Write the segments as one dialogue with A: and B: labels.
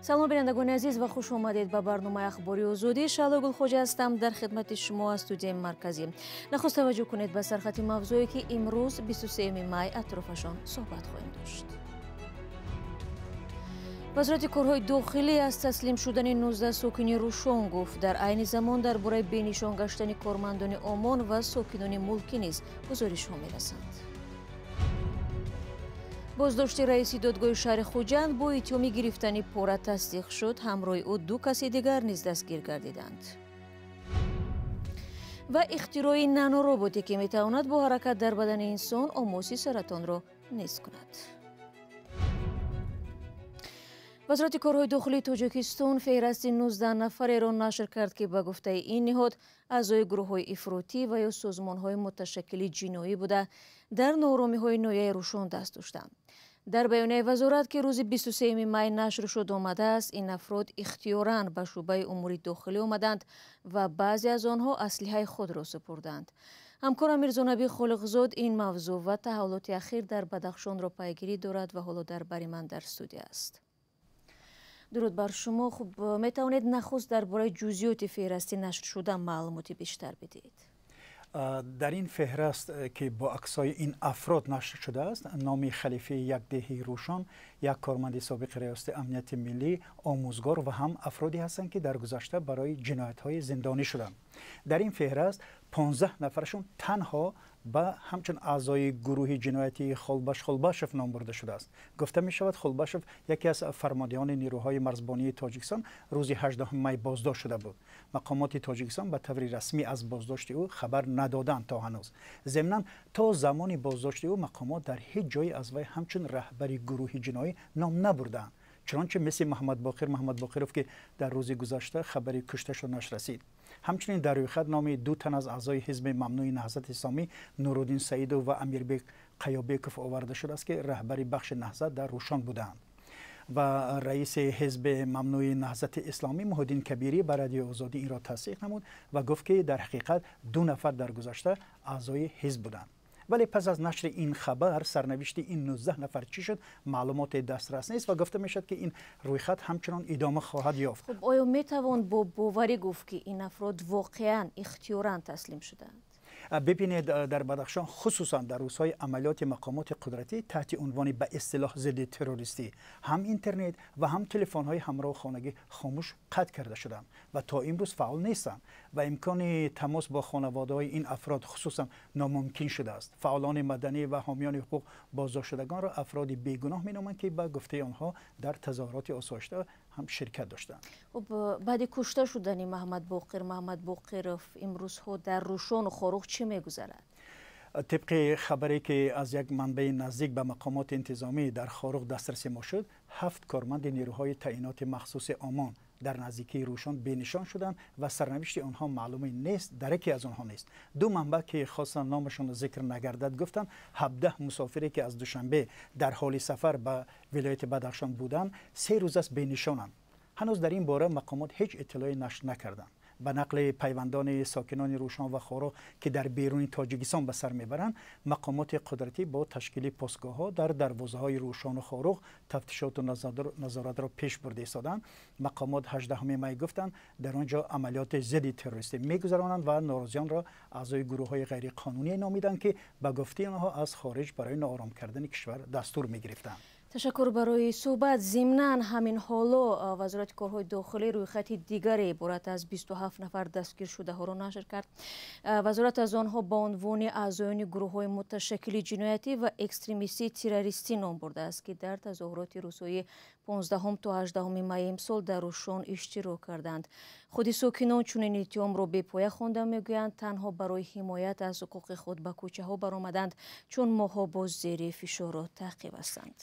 A: салом бинандагони азиз ва хуш омадед ба барномаи ахбори озодӣ. Шаъло Гулхоҷа ҳастам дар хидмати шумо аз студияи марказӣ. Нахуст таваҷҷӯҳ кунед ба сархати мавзӯе ки имрӯз 23 май атрофашон суҳбат хоҳем дошт. вазирати корҳои дохилӣ аз таслим шудани 19 сокини Рӯшон гуфт. дар айни замон дар бораи бенишон гаштани кормандони Омон ва сокинони мулкӣ низ гузоришҳо мерасанд. боздошти раиси додгоҳи шаҳри Хуҷанд бо иттиҳоми гирифтани пора тасдиқ шуд. ҳамроҳи ӯ ду каси дигар низ дастгир гардиданд. ва ихтирои нанороботе ки метавонад бо ҳаракат дар бадани инсон омоси саратонро нест кунад. вазирати корҳои дохилии Тоҷикистон феҳристи 19 нафареро нашр кард ки ба гуфтаи ин ниҳод аъзои гурӯҳҳои ифротӣ ва ё созмонҳои муташаккили ҷиноӣ буда дар нооромиҳои ноҳияи Рӯшон даст доштанд. дар баёнияи вазорат ки рӯзи 23 май нашр шуд омадааст, ин афрод ихтиёран ба шуъбаи умури дохилӣ омаданд ва баъзе аз онҳо аслиҳаи худро супурданд. ҳамкорам Мирзонабӣ Холиқзод ин мавзӯъ ва таҳаввулоти ахир дар Бадахшонро пайгирӣ дорад ва ҳоло дар бари ман дар студия аст. дуруд бар шумо. хуб метавонед нахуст дар бораи ҷузъиёти феҳристи нашр шуда маълумоти бештар бидиҳед?
B: дар ин феҳрист ки бо аксҳои ин афрод нашр шудааст, номи халифаи якдеҳии Рӯшон, як корманди собиқи риёсати амнияти миллӣ, омӯзгор ва ҳам афроде ҳастанд ки дар гузашта барои ҷиноятҳои зиндонӣ шуданд. дар ин феҳрист 15 нафарашон танҳо ба ҳамчун аъзои гурӯҳи ҷиноятии Холбашев ном бурда шудааст. гуфта мешавад, Холбашев яке аз фармондиёни нирӯҳои марзбонии Тоҷикистон рӯзи 18 май боздошт шуда буд. мақомоти Тоҷикистон ба таври расмӣ аз боздошти ӯ хабар надоданд то ҳанӯз. земнан то замони боздошти ӯ мақомот дар ҳеҷ ҷое аз вай ҳамчун раҳбари гурӯҳи ҷиноӣ ном набурданд. чунончи мисли Маҳмад Боқиров ки дар рӯзи гузашта хабари кушташонаш расид. ҳамчунин дар рӯйхат номи ду тан аз аъзои ҳизби мамнӯи наҳзати исламӣ Нуруддин Саидов ва Амирбек Қайёбеков оварда шудааст ки раҳбари бахши наҳзат дар Рӯшон буданд. ва раиси ҳизби мамнӯи наҳзати исламӣ Муҳиддин Кабирӣ ба Радиои Озодӣ инро тасдиқ намуд ва гуфт ки дар ҳақиқат ду нафар дар гузашта аъзои ҳизб буданд. вале пас аз нашри ин хабар сарнавишти ин 19 нафар чӣ шуд маълумоте дастрас нест ва гуфта мешавад ки ин рӯйхат ҳамчунон идома хоҳад ёфт.
A: хуб оё метавон бо боварӣ гуфт ки ин афрод воқеан ихтиёран таслим шуданд?
B: бибинед, дар Бадахшон хусусан дар рӯзҳои амалиёти мақомоти қудратӣ таҳти унвони ба истилоҳ зидди террористӣ ҳам интернет ва ҳам телефонҳои ҳамроҳу хонагӣ хомӯш қатъ карда шуданд ва то имрӯз фаъол нестанд ва имкони тамос бо хонаводаҳои ин афрод хусусан номумкин шудааст. фаъолони маданӣ ва ҳомиёни ҳуқуқ боздоштшудагонро афроди бегуноҳ меноманд ки ба гуфтаи онҳо дар тазоҳуроти осоишта ҳам ширкат доштанд.
A: баъди кушта шудани Маҳмад Боқиров имрӯзҳо дар Рӯшону Хорух чӣ мегузарад?
B: طبق خبری که از یک منبع نزدیک به مقامات انتظامی در خاروق دسترسی ما شد، 7 کارمند نیروهای تعیینات مخصوص آمان در نزدیکی روشن بینشان شدند و سرنوشت آنها معلوم نیست. درکی از آنها نیست. دو منبع که خواستن نامشون ذکر نگردد گفتند 17 مسافری که از دوشنبه در حال سفر به ولایت بدخشان بودند 3 روز است بینشانند. هنوز در این باره مقامات هیچ اطلاعی نشر نکردند. به نقل پیوندان ساکنان روشن و خاروق که در بیرون تاجیکستان به سر میبرند، مقامات قدرتی با تشکیل پاسگاه‌ها در دروازه‌های روشن و خاروق تفتیشات و نظارت را پیش برده ایستادند. مقامات 18 مای گفتند در آنجا عملیات ضد تروریستی میگذرانند و ناراضیان را اعضای گروه‌های غیر قانونی نامیدند که به گفته آنها از خارج برای ناآرام کردن کشور دستور میگرفتند.
A: تشکر برای صحبت. ضمناً همین حالا وزارت کارهای داخلی رویخطی دیگری عبارت از 27 نفر دستگیر شده ها را نشر کرد. وزارت از آنها با عنوان اعضایان گروه‌های متشکل جنایتی و اکستریمیستی تروریستی نام برده است که در تظاهرات روزهای 15 تا 18 مای امسال در روشن اشتراک کردند. خود ساکنان چنین اتهام را به پایه خوانده میگویند تنها برای حمایت از حقوق خود به کوچه ها برآمدند چون ماها باز زیر فشار و تعقیب هستند.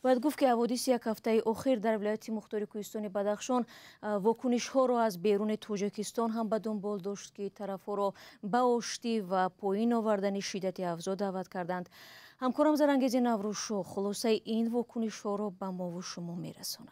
A: باید گفت که حوادث یک هفته اخیر در ولایت مختار کوهستان بدخشان واکنش ها را از بیرون تاجیکستان هم به دنبال داشت که طرف ها را به آشتی و پایین آوردن شدت افزا دعوت کردند. همکارم زرنگیز نوروشو خلاصه این واکنش ها را به ما و شما میرساند.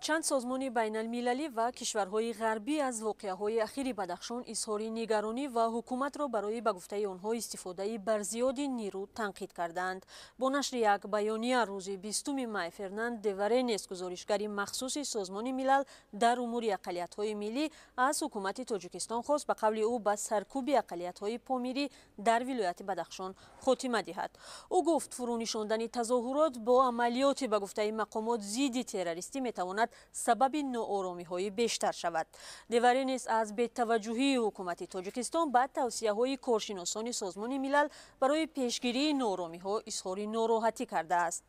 C: چند سازمان بین المللی و کشورهای غربی از واقعه‌های اخیر بدخشان اظهار نگرانی و حکومت را برای به گفته آنها استفاده بر زیاد نیرو تنقید کردند. با نشر یک بیانیه روز 20 می فرناند دیورینس گزارشگر مخصوص سازمان ملل در امور اقلیت‌های ملی از حکومت تاجیکستان خواست به قول او به سرکوب اقلیت‌های پامیری در ولایت بدخشان خاتمه دهد. او گفت فرونشاندن تظاهرات با عملیات به گفته مقامات ضد تروریستی میتواند سبب ناآرامی‌های بیشتر شود. دیورینس از بی‌توجهی حکومت تاجیکستان به توصیه‌های کارشناسان سازمان ملل برای پیشگیری ناآرامی‌ها اظهار ناراحتی کرده است.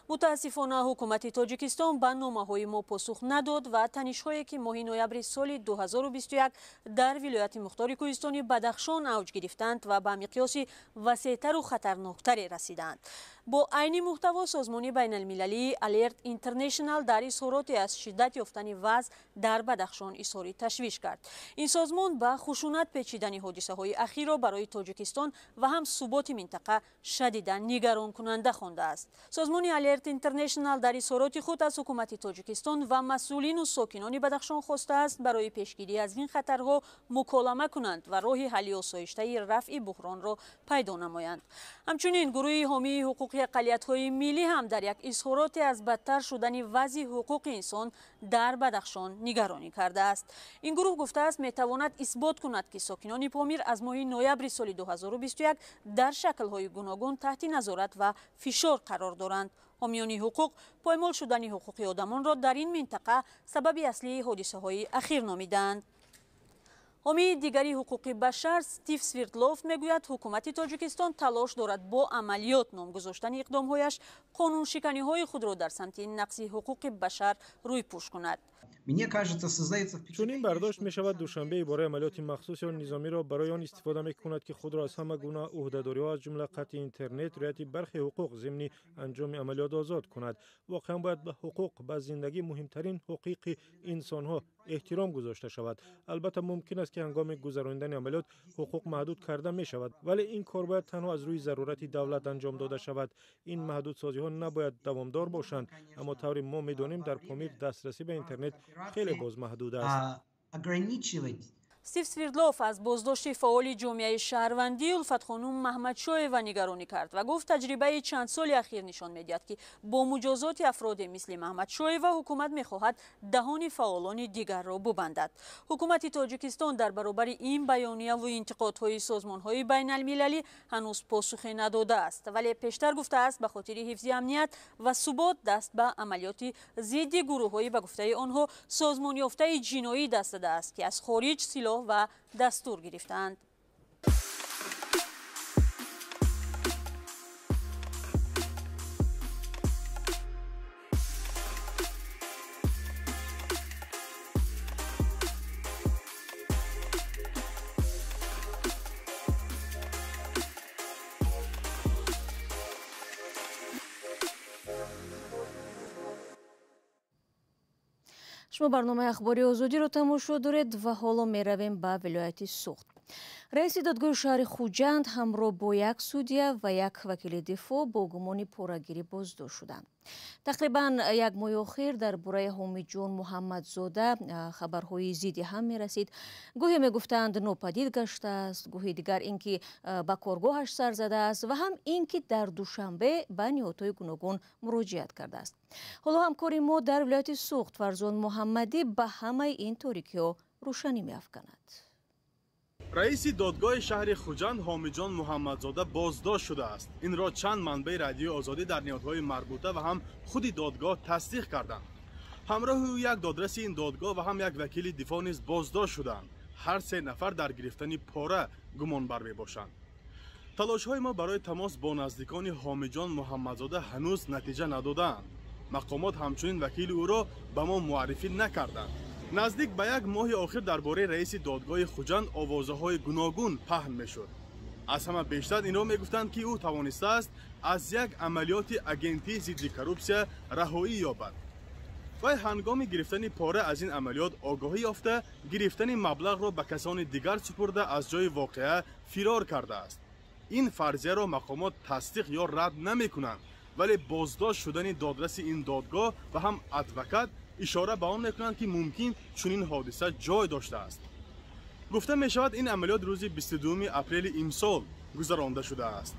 C: متاسفانه حکومت تاجیکستان به نامه‌های ما پاسخ نداد و تنش‌هایی که ماه نوامبر سال 2021 در ولایت مختار کوهستانی بدخشان اوج گرفتند و به مقیاس وسیع‌تر و خطرناک‌تر رسیدند. با عین محتوا سازمان بین المللی الرت اینترنشنال در اظهاراتی از شدت یافتن وضع در بدخشان اظهار تشویش کرد. این سازمان به خشونت پیچیدن حادثه‌های اخیر را برای تاجیکستان و هم ثبات منطقه شدیداً نگران کننده خوانده است. سازمان الرت اینترنشنال در اظهارات خود از حکومت تاجیکستان و مسئولین و ساکنان بدخشان خواسته است برای پیشگیری از این خطرها مکالمه کنند و راه حل آسایشته رفع بحران را پیدا نمایند. همچنین گروه حامی حقوق اقلیت‌های ملی هم در یک اظهاراتی از بدتر شدن وضع حقوق انسان در بدخشان نگرانی کرده است. این گروه گفته است میتواند اثبات کند که ساکنان پامیر از ماه نوامبر سال 2021 در شکل‌های گوناگون تحت نظارت و فشار قرار دارند. حامیان حقوق پایمال شدن حقوق آدمان را در این منطقه سبب اصلی حادثه‌های اخیر نامیدند. حامی دیگری حقوق بشر استیو سویردلوف میگوید حکومت تاجیکستان تلاش دارد با عملیات نام گذاشتن اقدامهایش قانون شکنی‌های خود را در سمت نقض حقوق بشر روی پوش کند.
D: چون این برداشت می شود دوشنبه برای عملیات مخصوص یا نظامی را برای آن استفاده می کند که خود را از همه گونه عهده‌داری ها از جمله قطع اینترنت، رعایت برخی حقوق ضمن انجام عملیات آزاد کند. واقعا باید به حقوق به زندگی مهمترین حقوق انسان ها احترام گذاشته شود. البته ممکن است که هنگام گذراندن عملیات حقوق محدود کرده می شود، ولی این کار باید تنها از روی ضرورت دولت انجام داده شود. این محدودسازی ها نباید دوامدار باشند، اما طوری ما می دانیم در پامیر دسترسی به اینترنت خیلی باز محدود است.
C: استیو سویردلوف از بازداشت فعال جامعه شهروندی الفت خانم محمدشاه و نگرانی کرد و گفت تجربه چند سال اخیر نشان می‌دهد که با مجازات افراد مثل محمدشاه و حکومت می‌خواهد دهان فعالان دیگر را ببندد. حکومت تاجیکستان در برابر این بیانیه و انتقادهای سازمان‌های بین المللی هنوز پاسخی نداده است، ولی پیشتر گفته است به خاطر حفظ امنیت و ثبات دست به عملیات ضد گروه‌های به گفته آنها سازمان یافته جنایی دست داده است که از خارج سلاح و دستور گرفتند.
A: شما برنامه اخباری آزادی رو تماشا دارید و حالا می رویم به ولایت سوخت. رئیس دادگاه شهر خوجند همراه با یک سودیه و یک وکیل دفاع با گمان پاره‌گیری بازداشت شدند. تقریبا یک ماه اخیر در باره حامد جان محمدزاده خبرهای زیادی هم می رسید. گویی می گفتند ناپدید گشته است، گویی دیگر اینکه به کارگاهش سر زده است و هم اینکه در دوشنبه به نهادهای گوناگون مراجعت کرده است. حالا همکار ما در ولایت سوخت فرزان محمدی به همه این تاریکی‌ها روشنی می افکند.
E: رئیس دادگاه شهر خوجند حامد جان محمدزاده بازداشت شده است. این را چند منبع رادیو آزادی در نهادهای مربوطه و هم خود دادگاه تصدیق کردند. همراه او یک دادرس این دادگاه و هم یک وکیل دفاع نیز بازداشت شدند. هر سه نفر در گرفتن پاره گمان بر می باشند. تلاش‌های ما برای تماس با نزدیکان حامد جان محمدزاده هنوز نتیجه ندادند. مقامات همچنین وکیل او را به ما معرفی نکردند. نزدیک به یک ماه آخر درباره رئیس دادگاه خوجند آوازه‌های گوناگون پهن می‌شد. از همه بیشتر این را می‌گفتند که او توانسته است از یک عملیات اگنتی ضد کروپسیا رهایی یابد. و هنگام گرفتن پاره از این عملیات آگاهی یافته گرفتن مبلغ را به کسان دیگر سپرده از جای واقعه فرار کرده است. این فرضیه را مقامات تصدیق یا رد نمی‌کنند، ولی بازداشت شدن دادرس این دادگاه و هم ادوکات اشاره به آن میکنند که ممکن چنین حادثه جای داشته است. گفته می شود این عملیات روز 22 اپریل امسال گذرانده شده است.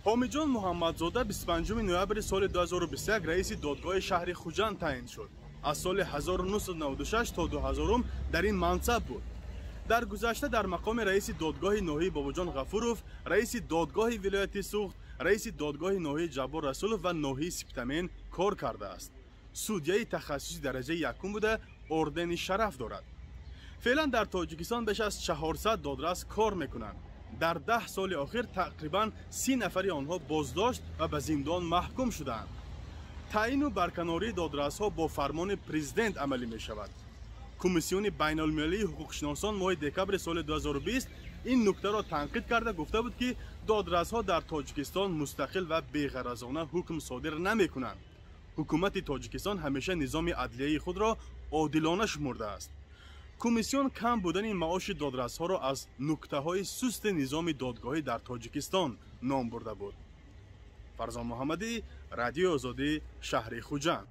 E: حامد جان محمدزاده 25 نوامبر سال 2021 رئیس دادگاه شهر خوجند تعیین شد. از سال 1996 تا 2000 در این منصب بود. در گذشته در مقام رئیس دادگاه ناحیه باباجان غفوروف، رئیس دادگاه ولایت سوخت، رئیس دادگاه ناحیه جبار رسولov و ناحیه سپتامین کار کرده است. سودیه تخصصی درجه یکم بوده، اردن شرف دارد. فعلا در تاجیکستان بیش از 400 دادرس کار میکنند. در 10 سال اخیر تقریبا 30 نفر آنها بازداشت و به زندان محکوم شدند. تعیین و برکناری دادرس ها با فرمان پرزیدنت عملی می شود. کمیسیون بین المللی حقوقشناسان ماه دکبر سال 2020 این نکته را تنقید کرده گفته بود که دادرس ها در تاجیکستان مستقل و بی‌غرضانه حکم صادر نمی کنند. حکومت تاجیکستان همیشه نظام عدلیه خود را عادلانه شمرده است. کمیسیون کم بودن معاش دادرس ها را از نکته های سست نظام دادگاهی در تاجیکستان نام برده بود. فرزان محمدی، رادیو آزادی، شهر خوجند.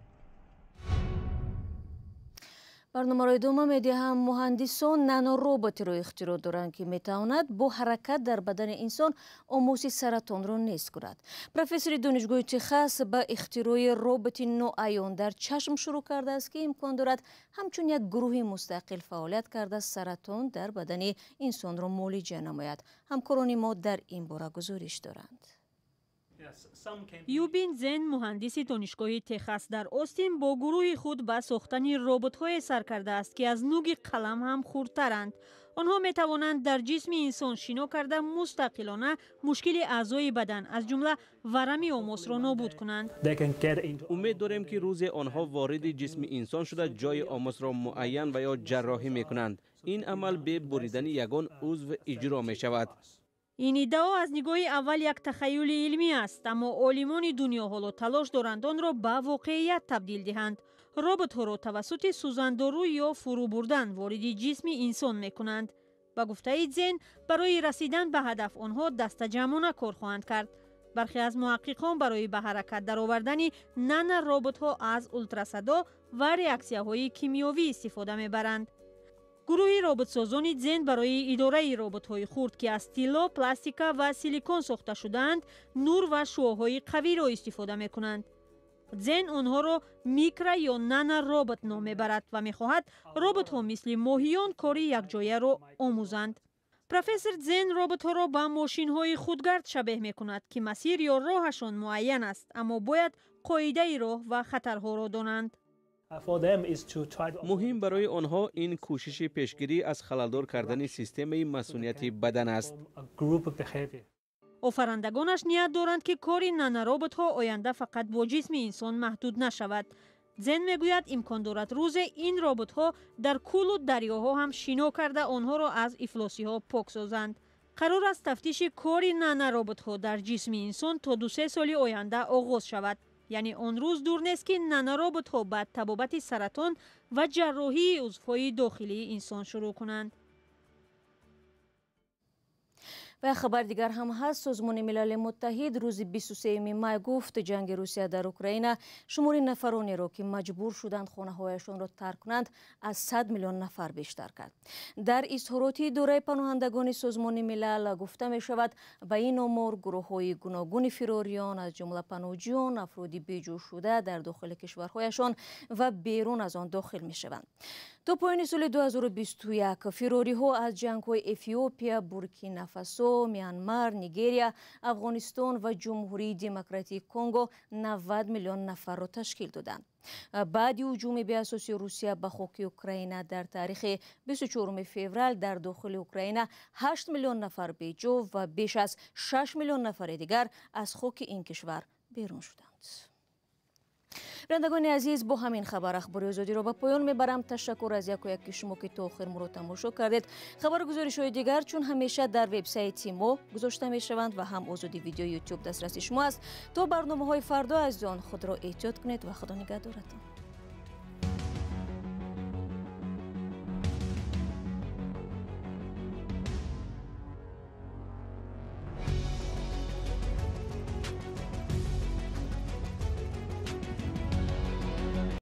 A: برنامه دوم می‌دهم مهندسان نانوروبوتی را اختراع دارند که می‌تواند با حرکت در بدن انسان آموز سرطان را نیست کند. پروفسور دانشگاه تگزاس با اختراع ربات نوعیان در چشم شروع کرده است که امکان دارد همچون یک گروه مستقل فعالیت کرده سرطان در بدن انسان را معالجه نماید. همکاران ما در این باره گزارش دارند.
C: یوبین زن مهندس دانشگاه تگزاس در استین با گروه خود به ساختن ربات‌های سر کرده است که از نوک قلم هم خردترند. آنها می توانند در جسم انسان شنا کرده مستقلانه مشکل اعضای بدن از جمله ورم آموس را نابود کنند.
F: امید داریم که روز آنها وارد جسم انسان شده جای آموس را معین و یا جراحی می کنند. این عمل به بریدن یگان عضو اجرا می شود.
C: این ادعا از نگاه اول یک تخیل علمی است، اما عالمان دنیا حالا تلاش دارند آن را به واقعیت تبدیل دهند. ربات‌ها را توسط سوزاندارو یا فرو بردن وارد جسم انسان می کنند. به گفته زن برای رسیدن به هدف آنها دستجمعانه کار خواهند کرد. برخی از محققان برای به حرکت درآوردن نانو ربات‌ها از اولتراسادا و ریاکسیاهای کیمیایی استفاده می‌برند. گروه ربات‌سازان زن برای اداره ربات‌های خرد که از طلا، پلاستیک و سیلیکون ساخته شده‌اند، نور و شعاع‌های قوی را استفاده می‌کنند. زن آنها را میکرو یا نانو ربات نام می‌برد و می‌خواهد ربات‌ها مثل ماهیان کار یکجایه را آموزند. پروفسور زن ربات‌ها را به ماشین‌های خودگرد شبیه می‌کند که مسیر یا راهشان معین است، اما باید قاعده راه و خطرها را دانند.
F: مهم برای آنها این کوشش پیشگیری از خللدار کردن سیستم مسئولیت بدن است.
C: آفرندگانش نیت دارند که کار نانوربات‌ها آینده فقط با جسم انسان محدود نشود. زن میگوید امکان دارد روز این ربات‌ها در کل و دریاها هم شنا کرده آنها را از افلاسی‌ها پاک سازند. قرار است تفتیش کار نانوربات‌ها در جسم انسان تا 2-3 سال آینده آغاز شود. یعنی آن روز دور نیست که نانوربات‌ها به تبابت سرطان و جراحی عضوهای داخلی انسان شروع کنند.
A: و خبر دیگر هم هست. سازمان ملل متحد روز 23 می گفت جنگ روسیه در اوکراین شمار نفرانی را که مجبور شدند خانه‌هایشان را ترک کنند از 100 میلیون نفر بیشتر کرد. در اظهارات دوره پناهندگان سازمان ملل گفته می شود به این آمار گروه‌های گوناگون فراریان از جمله پناهجویان، افرادی بیجو شده در داخل کشورهایشان و بیرون از آن داخل می شوند. تا پایان سال 2021 فراری ها از جنگ های افیوپیا، بورکینافاسو، میانمار، نیگریا، افغانستان و جمهوری دموکراتیک کنگو 90 میلیون نفر را تشکیل دادند. بعد هجوم بی اساسی روسیه به خاک اوکراین در تاریخ 24 فوریه در داخل اوکراین 8 میلیون نفر بیجو و بیش از 6 میلیون نفر دیگر از خاک این کشور بیرون شدند. بینندگان عزیز، با همین خبر اخبار آزادی را به پایان میبرم. تشکر از یک شما که تا آخر ما را تماشا کردید. خبر گزارش های دیگر چون همیشه در وبسایت ما گذاشته می شوند و هم آزادی ویدیو یوتیوب دسترسی شما است. تا برنامه های فردا از آن خود را احتیاط کنید و خدا نگهدارتان.